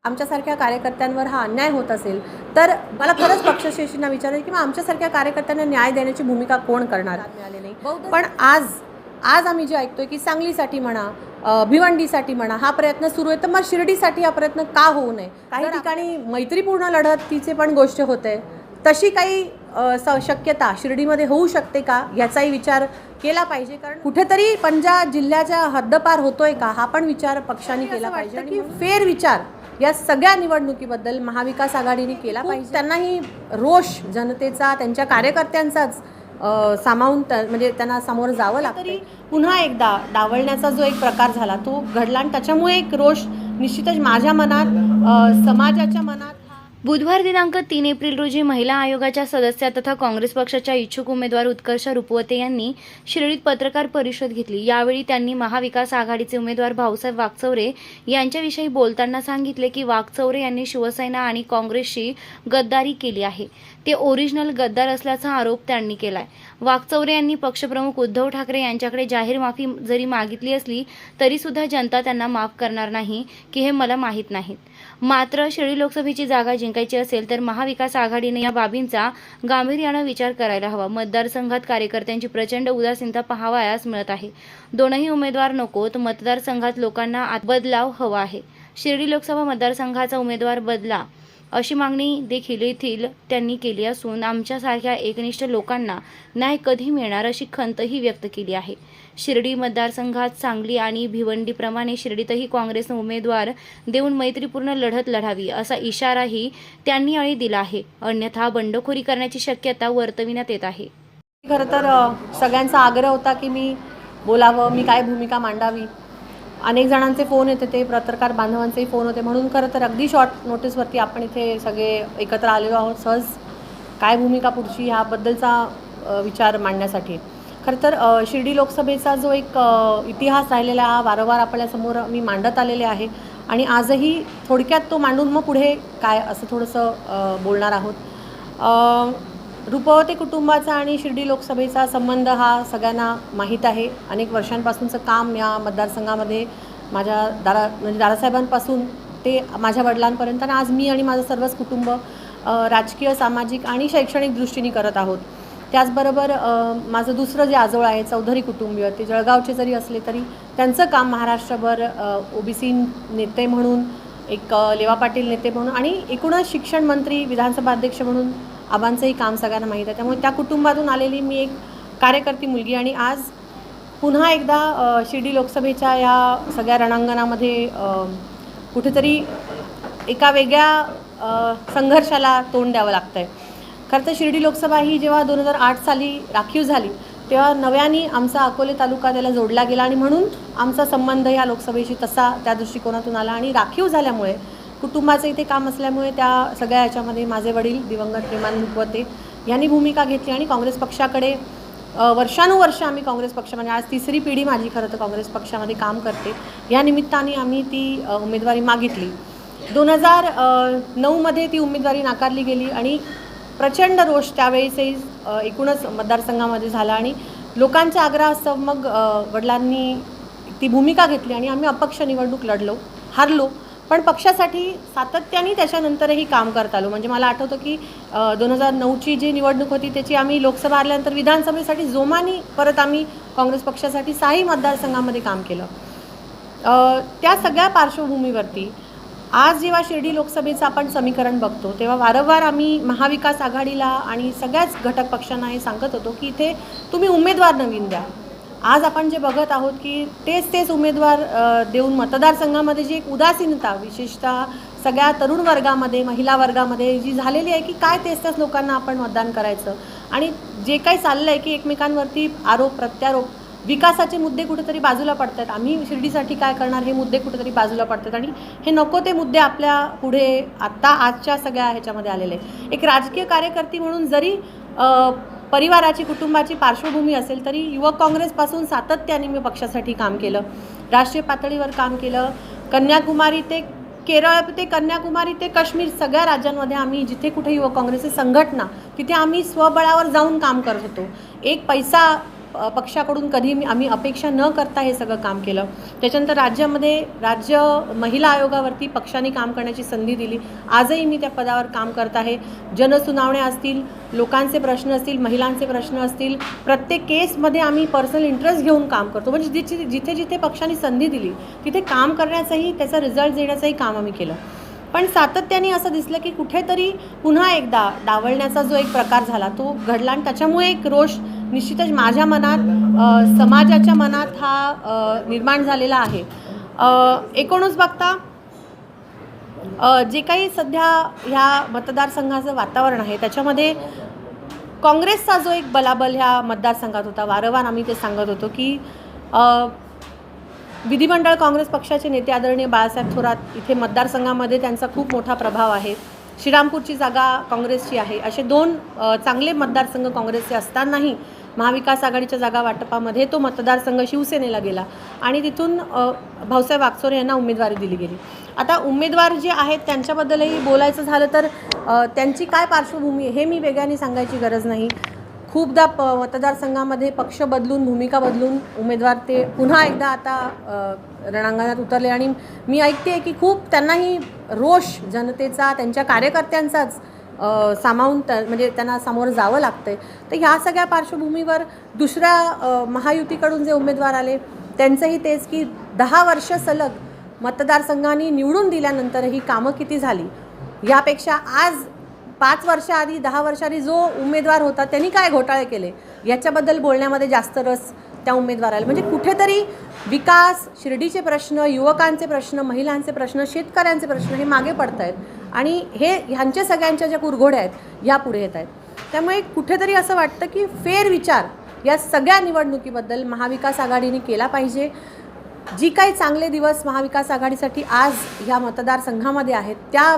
आमच्यासारख्या कार्यकर्त्यांवर हा अन्याय होत असेल तर मला खरंच पक्षश्रेष्ठींना विचारायचं की मग आमच्यासारख्या कार्यकर्त्यांना न्याय देण्याची भूमिका कोण करणार मिळाले नाही। पण आज आम्ही जे ऐकतोय की सांगलीसाठी म्हणा भिवंडीसाठी म्हणा हा प्रयत्न सुरू आहे, तर मग शिर्डीसाठी हा प्रयत्न का होऊ नये? काही ठिकाणी मैत्रीपूर्ण लढतीचे पण गोष्ट होते, तशी काही शक्यता शिर्डीमध्ये होऊ शकते का याचाही विचार केला पाहिजे। कारण कुठेतरी पंजा जिल्ह्याच्या हद्दपार होतोय का हा पण विचार पक्षांनी केला पाहिजे की फेर विचार या सगळ्या निवडणुकीबद्दल महाविकास आघाडीने केला पाहिजे। त्यांनाही रोष जनतेचा त्यांच्या कार्यकर्त्यांचाच सामावून म्हणजे त्यांना समोर जावं लागतं। पुन्हा एकदा डावलण्याचा जो एक प्रकार झाला तो घडला आणि त्याच्यामुळे एक रोष निश्चितच माझ्या मनात समाजाच्या मनात। बुधवार दिनांक 3 एप्रिल रोजी महिला आयोगाच्या सदस्या तथा काँग्रेस पक्षाच्या इच्छुक उमेदवार उत्कर्ष रुपवते यांनी शिर्डीत पत्रकार परिषद घेतली। यावेळी त्यांनी महाविकास आघाडीचे उमेदवार भाऊसाहेब वाकचौरे यांच्याविषयी बोलताना सांगितले की वाकचौरे यांनी शिवसेना आणि काँग्रेसशी गद्दारी केली आहे, ते ओरिजिनल गद्दार असल्याचा आरोप त्यांनी केलाय। वाकचौरे यांनी पक्षप्रमुख उद्धव ठाकरे यांच्याकडे जाहीर माफी जरी मागितली असली तरी सुद्धा जनता त्यांना माफ करणार नाही की हे मला माहीत नाही। मात्र शिर्डी लोकसभेची जागा जिंकायची असेल तर महाविकास आघाडीने या बाबींचा गांभीर्याने विचार करायला हवा। मतदारसंघात कार्यकर्त्यांची प्रचंड उदासीनता पाहावयास मिळत आहे। दोनही उमेदवार नकोत, मतदारसंघात लोकांना बदलाव हवा आहे। शिर्डी लोकसभा मतदारसंघाचा उमेदवार बदला अशी मागणी देखील येथील त्यांनी केली असून आमच्यासारख्या एकनिष्ठ लोकांना न्याय कधी मिळणार अशी खंतही व्यक्त केली आहे। शिर्डी मतदारसंघात सांगली आणि भिवंडीप्रमाणे शिर्डीतही काँग्रेसने उमेदवार देऊन मैत्रीपूर्ण लढत लढावी असा इशाराही त्यांनी यावेळी दिला आहे, अन्यथा बंडखोरी करण्याची शक्यता वर्तविण्यात येत आहे। खरं तर सगळ्यांचा आग्रह होता की मी बोलावं, मी काय भूमिका मांडावी। अनेक जणांचे फोन येते, ते पत्रकार बांधवांचेही फोन होते, म्हणून खरं तर अगदी शॉर्ट नोटीसवरती आपण इथे सगळे एकत्र आलेलो आहोत सहज काय भूमिका पुढची ह्याबद्दलचा विचार मांडण्यासाठी। खरं तर शिर्डी लोकसभेचा जो एक इतिहास राहिलेला हा वारंवार आपल्यासमोर मी मांडत आलेले आहे आणि आजही थोडक्यात तो मांडून मग पुढे काय असं थोडंसं बोलणार आहोत। रुपवते कुटुंबाचा आणि शिर्डी लोकसभेचा संबंध हा सगळ्यांना माहीत आहे। अनेक वर्षांपासूनचं काम या मतदारसंघामध्ये माझ्या म्हणजे दादासाहेबांपासून ते माझ्या वडिलांपर्यंत आणि आज मी आणि माझं सर्वच कुटुंब राजकीय, सामाजिक आणि शैक्षणिक दृष्टीने करत आहोत। त्याचबरोबर माझं दुसरं जे आजोळ आहे चौधरी कुटुंबीय, ते जळगावचे जरी असले तरी त्यांचं काम महाराष्ट्रभर ओबीसी नेते म्हणून, एक लेवा पाटील नेते म्हणून आणि एकूणच शिक्षण मंत्री, विधानसभा अध्यक्ष म्हणून आबांचंही काम सगळ्यांना माहीत आहे। त्यामुळे त्या कुटुंबातून आलेली मी एक कार्यकर्ती मुलगी आणि आज पुन्हा एकदा शिर्डी लोकसभेच्या या सगळ्या रणांगणामध्ये कुठेतरी एका वेगळ्या संघर्षाला तोंड द्यावं लागतं आहे। खरं तर शिर्डी लोकसभा ही जेव्हा 2008 साली राखीव झाली तेव्हा नव्याने आमचा अकोले तालुका त्याला जोडला गेला आणि म्हणून आमचा संबंध या लोकसभेशी तसा त्या दृष्टिकोनातून आला आणि राखीव झाल्यामुळे कुटुंबाचं इथे काम असल्यामुळे त्या सगळ्या याच्यामध्ये माझे वडील दिवंगत प्रेमानंद रुपवते यांनी भूमिका घेतली आणि काँग्रेस पक्षाकडे वर्षानुवर्ष आम्ही काँग्रेस पक्ष म्हणजे आज तिसरी पिढी माझी खरं तर काँग्रेस पक्षामध्ये काम करते। या निमित्ताने आम्ही ती उमेदवारी मागितली। 2009मध्ये ती उमेदवारी नाकारली गेली आणि प्रचंड रोष त्यावेळेसही एकूणच मतदारसंघामध्ये झाला आणि लोकांच्या आग्रहास्तव मग वडिलांनी ती भूमिका घेतली आणि आम्ही अपक्ष निवडणूक लढलो, हारलो, पण पक्षासाठी सातत्याने त्याच्यानंतरही काम करत आलो। म्हणजे मला आठवतं की 2009ची जी निवडणूक होती त्याची आम्ही लोकसभा आल्यानंतर विधानसभेसाठी जोमाने परत आम्ही काँग्रेस पक्षासाठी 6ही मतदारसंघामध्ये काम केलं। त्या सगळ्या पार्श्वभूमीवरती आज जेव्हा शिर्डी लोकसभेचं आपण समीकरण बघतो तेव्हा वारंवार आम्ही महाविकास आघाडीला आणि सगळ्याच घटक पक्षांना हे सांगत होतो की इथे तुम्ही उमेदवार नवीन द्या। आज आपण जे बघत आहोत की तेच उमेदवार देऊन मतदारसंघामध्ये जी एक उदासीनता विशेषतः सगळ्या तरुण वर्गामध्ये, महिला वर्गामध्ये जी झालेली आहे की काय तेच लोकांना आपण मतदान करायचं आणि जे काही चाललं आहे की एकमेकांवरती आरोप प्रत्यारोप, विकासाचे मुद्दे कुठेतरी बाजूला पडतात, आम्ही शिर्डीसाठी काय करणार हे मुद्दे कुठेतरी बाजूला पडतात आणि हे नको ते मुद्दे आपल्या पुढे आजच्या सगळ्या ह्याच्यामध्ये आलेले आहे। एक राजकीय कार्यकर्ती म्हणून जरी परिवाराची, कुटुंबाची पार्श्वभूमी असेल तरी युवक काँग्रेसपासून सातत्याने मी पक्षासाठी काम केलं, राष्ट्रीय पातळीवर काम केलं। कन्याकुमारी ते केरळ ते कन्याकुमारी ते काश्मीर सगळ्या राज्यांमध्ये आम्ही जिथे कुठे युवक काँग्रेसची संघटना तिथे आम्ही स्वबळावर जाऊन काम करत होतो। एक पैसा पक्षाकडून कधी आम्ही अपेक्षा न करता हे सगळं काम केलं. त्याच्यानंतर राज्य महिला आयोगावरती पक्षाने काम करण्याची संधी दिली. आजही मी त्या पदावर काम करत आहे. जनसुनावण्या असतील, लोकांचे प्रश्न असतील, महिलांचे प्रश्न असतील, प्रत्येक केसमध्ये आम्ही पर्सनल इंटरेस्ट घेऊन काम करतो. म्हणजे जिथे जिथे पक्षाने संधी दिली तिथे काम करण्याचंही, त्याचा रिझल्ट देण्याचंही काम आम्ही केलं. पण सातत्याने असं दिसलं की कुठेतरी पुन्हा एकदा डावलण्याचा जो एक प्रकार झाला तो घडला आणि त्याच्यामुळे एक रोष निश्चितच माझ्या मनात, समाजाच्या मनात हा निर्माण झालेला आहे. एकूणच बघता जे काही सध्या ह्या मतदारसंघाचं वातावरण आहे त्याच्यामध्ये काँग्रेसचा जो एक बलाबल ह्या मतदारसंघात होता. वारंवार आम्ही ते सांगत होतो की विधिमंडळ काँग्रेस पक्षाचे नेते आदरणीय बाळासाहेब थोरात इथे मतदारसंघामध्ये त्यांचा खूप मोठा प्रभाव आहे. श्रीरामपूरची जागा काँग्रेसची आहे. असे 2 चांगले मतदारसंघ काँग्रेसचे असतानाही महाविकास आघाडीच्या जागा वाटपामध्ये तो मतदारसंघ शिवसेनेला गेला आणि तिथून भाऊसाहेब वागचोरे यांना उमेदवारी दिली गेली. आता उमेदवार जे आहेत त्यांच्याबद्दलही बोलायचं झालं तर त्यांची काय पार्श्वभूमी हे मी वेगळ्याने सांगायची गरज नाही. खूपदा मतदारसंघामध्ये पक्ष बदलून, भूमिका बदलून उमेदवार ते पुन्हा एकदा आता रणांगणात उतरले आणि मी ऐकते की खूप त्यांनाही रोष जनतेचा, त्यांच्या कार्यकर्त्यांचाच सामावून म्हणजे त्यांना सामोरं जावं लागतंय. तर ह्या सगळ्या पार्श्वभूमीवर दुसऱ्या महायुतीकडून जे उमेदवार आले त्यांचंही तेच की 10 वर्ष सलग मतदारसंघाने निवडून दिल्यानंतरही कामं किती झाली यापेक्षा आज 5 वर्षाआधी, 10 वर्षाआधी जो उमेदवार होता त्यांनी काय घोटाळे केले याच्याबद्दल बोलण्यामध्ये जास्त रस त्या उमेदवाराला. म्हणजे कुठेतरी विकास, शिर्डीचे प्रश्न, युवकांचे प्रश्न, महिलांचे प्रश्न, शेतकऱ्यांचे प्रश्न हे मागे पडत आहेत आणि ह्यांच्या सगळ्यांच्या ज्या कुरघोड्या आहेत ह्या पुढे येत आहेत. त्यामुळे कुठेतरी असं वाटतं की फेरविचार या सगळ्या निवडणुकीबद्दल महाविकास आघाडीने केला पाहिजे. जी काही चांगले दिवस महाविकास आघाडीसाठी आज ह्या मतदारसंघामध्ये आहेत त्या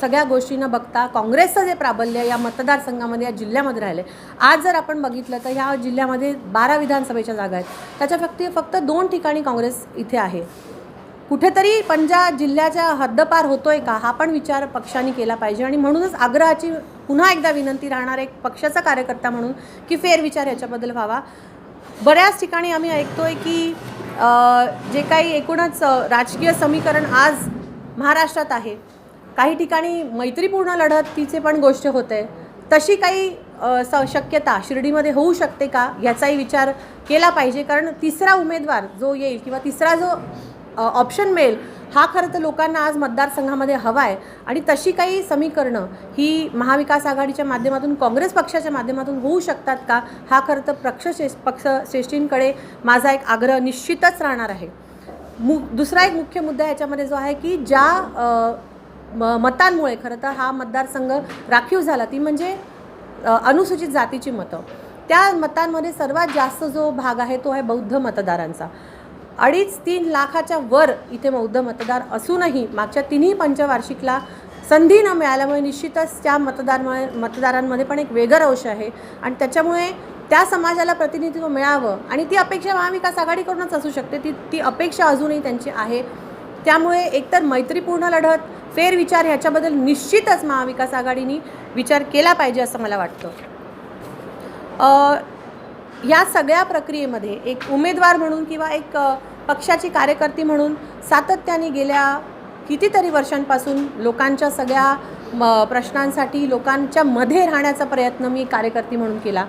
सगळ्या गोष्टींना बघता काँग्रेसचं जे प्राबल्य या मतदारसंघामध्ये, या जिल्ह्यामध्ये राहिले. आज जर आपण बघितलं तर ह्या जिल्ह्यामध्ये 12 विधानसभेच्या जागा आहेत. त्याच्या फक्त 2 ठिकाणी काँग्रेस इथे आहे. कुठेतरी पंजा जिल्ह्याच्या हद्दपार होतोय का हा पण विचार पक्षाने केला पाहिजे आणि म्हणूनच आग्रहाची पुन्हा एकदा विनंती राहणार एक पक्षाचा कार्यकर्ता म्हणून की फेरविचार याच्याबद्दल व्हावा. बऱ्याच ठिकाणी आम्ही ऐकतोय की जे काही एकूणच राजकीय समीकरण आज महाराष्ट्रात आहे, काही ठिकाणी मैत्रीपूर्ण लढतीचे पण गोष्ट होते. तशी काही शक्यता शिर्डीमध्ये होऊ शकते का याचाही विचार केला पाहिजे. कारण तिसरा उमेदवार जो येईल किंवा तिसरा जो ऑप्शन मिळेल हा खरं तर लोकांना आज मतदारसंघामध्ये हवा आहे आणि तशी काही समीकरणं ही महाविकास आघाडीच्या माध्यमातून, काँग्रेस पक्षाच्या माध्यमातून होऊ शकतात का हा खरं तर पक्षश्रेष्ठींकडे माझा एक आग्रह निश्चितच राहणार आहे. दुसरा एक मुख्य मुद्दा याच्यामध्ये जो आहे की ज्या मतांमुळे खरं तर हा मतदारसंघ राखीव झाला ती म्हणजे अनुसूचित जातीची मतं. त्या मतांमध्ये सर्वात जास्त जो भाग आहे तो आहे बौद्ध मतदारांचा. 2.5-3 लाखाच्या वर इथे बौद्ध मतदार असूनही मागच्या 3ही पंचवार्षिकला संधी न मिळाल्यामुळे निश्चितच त्या मतदारांमध्ये पण एक वेगळा रोष आहे आणि त्याच्यामुळे त्या समाजाला प्रतिनिधित्व मिळावं आणि ती अपेक्षा महाविकास आघाडीकडूनच असू शकते. ती अपेक्षा अजूनही त्यांची आहे. त्यामुळे एकतर मैत्रीपूर्ण लढत, फेरविचार ह्याच्याबद्दल निश्चितच महाविकास आघाडीने विचार केला पाहिजे असं मला वाटतं. या सगळ्या प्रक्रियेमध्ये एक उमेदवार म्हणून किंवा एक पक्षाची कार्यकर्ती म्हणून सातत्याने गेल्या कितीतरी वर्षांपासून लोकांच्या सगळ्या प्रश्नांसाठी लोकांच्या मध्ये राहण्याचा प्रयत्न मी कार्यकर्ती म्हणून केला.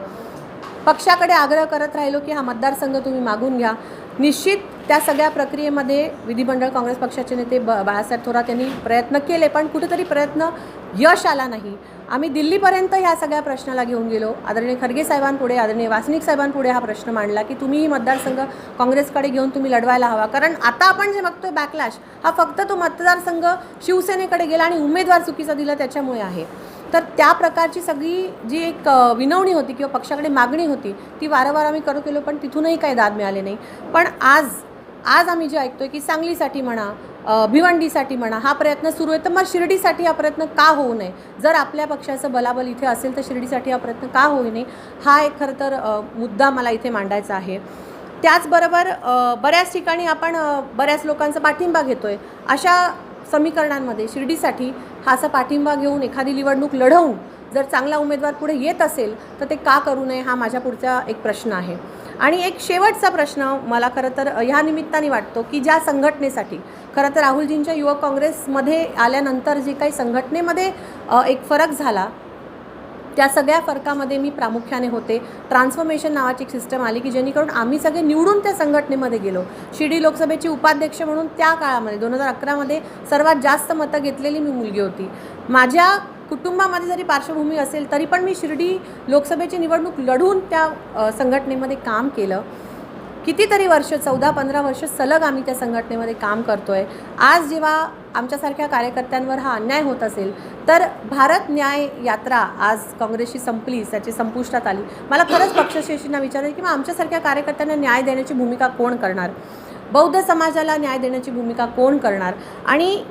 पक्षाकडे आग्रह करत राहिलो की हा मतदारसंघ तुम्ही मागून घ्या. निश्चित त्या सगळ्या प्रक्रियेमध्ये विधिमंडळ काँग्रेस पक्षाचे नेते बाळासाहेब थोरात यांनी प्रयत्न केले पण कुठेतरी प्रयत्न यश आला नाही. आम्ही दिल्लीपर्यंत ह्या सगळ्या प्रश्नाला घेऊन गेलो. आदरणीय खरगे साहेबांपुढे, आदरणीय वासनिक साहेबांपुढे हा प्रश्न मांडला की तुम्ही ही मतदारसंघ काँग्रेसकडे घेऊन तुम्ही लढवायला हवा. कारण आता आपण जे बघतोय बॅकलॅश हा फक्त तो मतदारसंघ शिवसेनेकडे गेला आणि उमेदवार चुकीचा दिला त्याच्यामुळे आहे. तर त्या प्रकारची सगळी जी एक विनवणी होती किंवा पक्षाकडे मागणी होती ती वारंवार आम्ही केलो पण तिथूनही काही दाद मिळाले नाही. पण आज आम्ही जे ऐकतोय की सांगलीसाठी म्हणा, भिवंडीसाठी म्हणा हा प्रयत्न सुरू आहे. तर मग शिर्डीसाठी हा प्रयत्न का होऊ नये? जर आपल्या पक्षाचं बलाबल इथे असेल तर शिर्डीसाठी हा प्रयत्न का होऊ नये हा एक खरं तर मुद्दा मला इथे मांडायचा आहे. त्याचबरोबर बऱ्याच ठिकाणी आपण बऱ्याच लोकांचा पाठिंबा घेतोय. अशा समीकरणांमध्ये शिर्डीसाठी हा असा पाठिंबा घेऊन एखादी निवडणूक लढवून जर चांगला उमेदवार पुढे येत असेल तर ते का करू नये हा माझ्या पुढचा एक प्रश्न आहे. आणि एक शेवटचा प्रश्न मला खरं तर ह्या निमित्ताने वाटतो की ज्या संघटनेसाठी खरं तर राहुलजींच्या युवक काँग्रेसमध्ये आल्यानंतर जे काही संघटनेमध्ये एक फरक झाला, त्या सगळ्या फरकामध्ये मी प्रामुख्याने होते. ट्रान्सफॉर्मेशन नावाची एक सिस्टम आली की जेणेकरून आम्ही सगळे निवडून त्या संघटनेमध्ये गेलो. शिर्डी लोकसभेची उपाध्यक्ष म्हणून त्या काळामध्ये 2011मध्ये सर्वात जास्त मतं घेतलेली मी मुलगी होती. माझ्या कुटुंबामध्ये जरी पार्श्वभूमी असेल तरी पण मी शिर्डी लोकसभेची निवडणूक लढून त्या संघटनेमध्ये काम केलं. कितीतरी वर्ष 14-15 वर्ष सलग आम्ही त्या संघटनेमध्ये काम करतो आहे. आज जेव्हा आमच्यासारख्या कार्यकर्त्यांवर हा अन्याय होत असेल तर भारत न्याय यात्रा आज काँग्रेसची संपली, त्याची संपुष्टात आली. मला खरंच पक्षश्रेष्ठींना विचारायचं की मग आमच्यासारख्या कार्यकर्त्यांना न्याय देण्याची भूमिका कोण करणार, बौद्ध समाजाला न्याय देण्याची भूमिका कोण करणार, आणि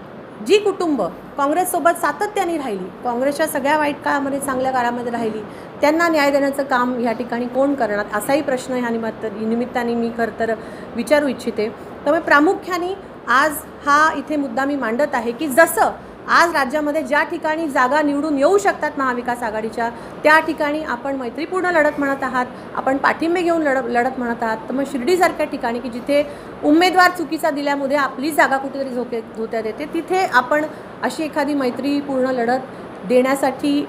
जी कुटुंब काँग्रेससोबत सातत्याने राहिली, काँग्रेसच्या सगळ्या वाईट काळामध्ये चांगल्या काळामध्ये राहिली, त्यांना न्याय देण्याचं काम या ठिकाणी कोण करणार, असाही प्रश्न ह्या निमित्ताने मी खरं तर विचारू इच्छिते. त्यामुळे प्रामुख्याने आज हा इथे मुद्दा मी मांडत आहे की जसं आज राज्यामध्ये ज्या ठिकाणी जागा निवडून येऊ शकतात महाविकास आघाडीच्या, त्या ठिकाणी आपण मैत्रीपूर्ण लढत म्हणत आहात, आपण पाठिंबे घेऊन लढत म्हणत आहात, तर मग शिर्डीसारख्या ठिकाणी की जिथे उमेदवार चुकीचा दिल्यामुळे आपली जागा कुठेतरी धोक्यात येते, तिथे आपण अशी एखादी मैत्रीपूर्ण लढत देण्यासाठी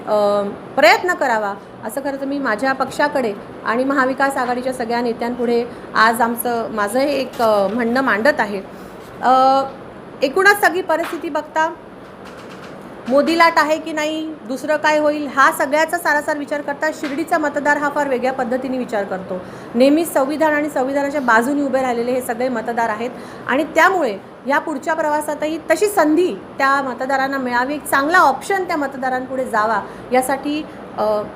प्रयत्न करावा, असं खरं तर मी माझ्या पक्षाकडे आणि महाविकास आघाडीच्या सगळ्या नेत्यांपुढे आज माझं हे एक म्हणणं मांडत आहे. एकूणच सगळी परिस्थिती बघता मोदी लाट आहे की नाही, दुसरं काय होईल, हा सगळ्याचा सारासार विचार करता शिर्डीचा मतदार हा फार वेगळ्या पद्धतीने विचार करतो. नेहमीच संविधान आणि संविधानाच्या बाजूने उभे राहिलेले हे सगळे मतदार आहेत आणि त्यामुळे या पुढच्या प्रवासातही तशी संधी त्या मतदारांना मिळावी, एक चांगला ऑप्शन त्या मतदारांपुढे जावा, यासाठी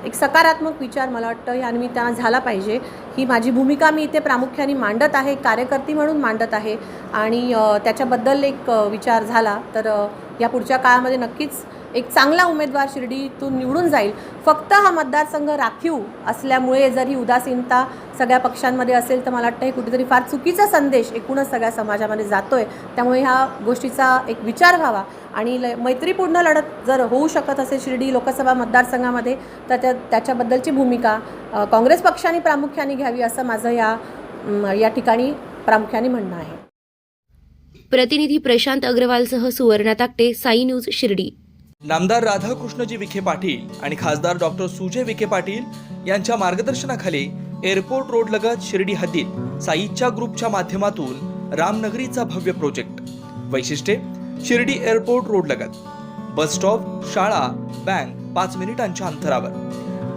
एक सकारात्मक विचार मला वाटतं या निमित्तानं झाला पाहिजे. ही माझी भूमिका मी इथे प्रामुख्याने मांडत आहे, कार्यकर्ती म्हणून मांडत आहे आणि त्याच्याबद्दल एक विचार झाला तर या पुढच्या काळामध्ये नक्कीच एक चांगला उमेदवार शिर्डीतून निवडून जाईल. फक्त हा मतदारसंघ राखीव असल्यामुळे जर ही उदासीनता सगळ्या पक्षांमध्ये असेल तर मला वाटतं हे कुठेतरी फार चुकीचा संदेश एकूणच सगळ्या समाजामध्ये जातो आहे. त्यामुळे ह्या गोष्टीचा एक विचार व्हावा आणि मैत्रीपूर्ण लढत जर होऊ शकत असेल शिर्डी लोकसभा मतदारसंघामध्ये तर त्याच्याबद्दलची भूमिका काँग्रेस पक्षाने प्रामुख्याने घ्यावी, असं माझं या ठिकाणी प्रामुख्याने म्हणणं आहे. प्रतिनिधी प्रशांत अग्रवालसह सुवर्णा ताकटे, साई न्यूज, शिर्डी. नामदार राधाकृष्णजी विखे पाटील आणि खासदार डॉक्टर सुजय विखे पाटील यांच्या मार्गदर्शनाखाली एअरपोर्ट रोड लगत शिर्डी हद्दीत साईच्या ग्रुपच्या माध्यमातून रामनगरीचा भव्य प्रोजेक्ट. वैशिष्ट्ये: शिर्डी एअरपोर्ट रोड लगत बस स्टॉप, शाळा, बँक 5 मिनिटांच्या अंतरावर,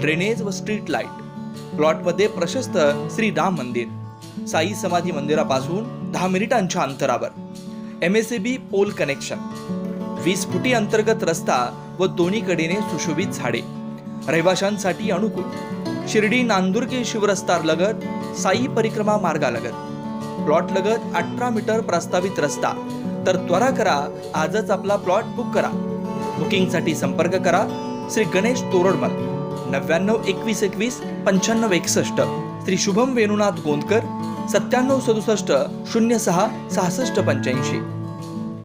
ड्रेनेज व स्ट्रीट लाईट, प्लॉटमध्ये प्रशस्त श्री राम मंदिर, साई समाधी मंदिरापासून 10 मिनिटांच्या अंतरावर, MSAB पोल कनेक्शन, 20 फुटी अंतर्गत रस्ता व दोन्ही कडेने सुशोभित झाडे, रहिवाशांसाठी अनुकूल. शिर्डी नांदुर्गे शिवरस्ता लगत साई परिक्रमा मार्गालगत प्लॉट लगत 18 मीटर प्रस्तावित रस्ता. तर त्वरा करा, आजच आपला प्लॉट बुक करा. बुकिंगसाठी संपर्क करा श्री गणेश तोरडमल 99 21 21 95 61, श्री शुभम वेणुनाथ गोंदकर 97 67 06 66 85.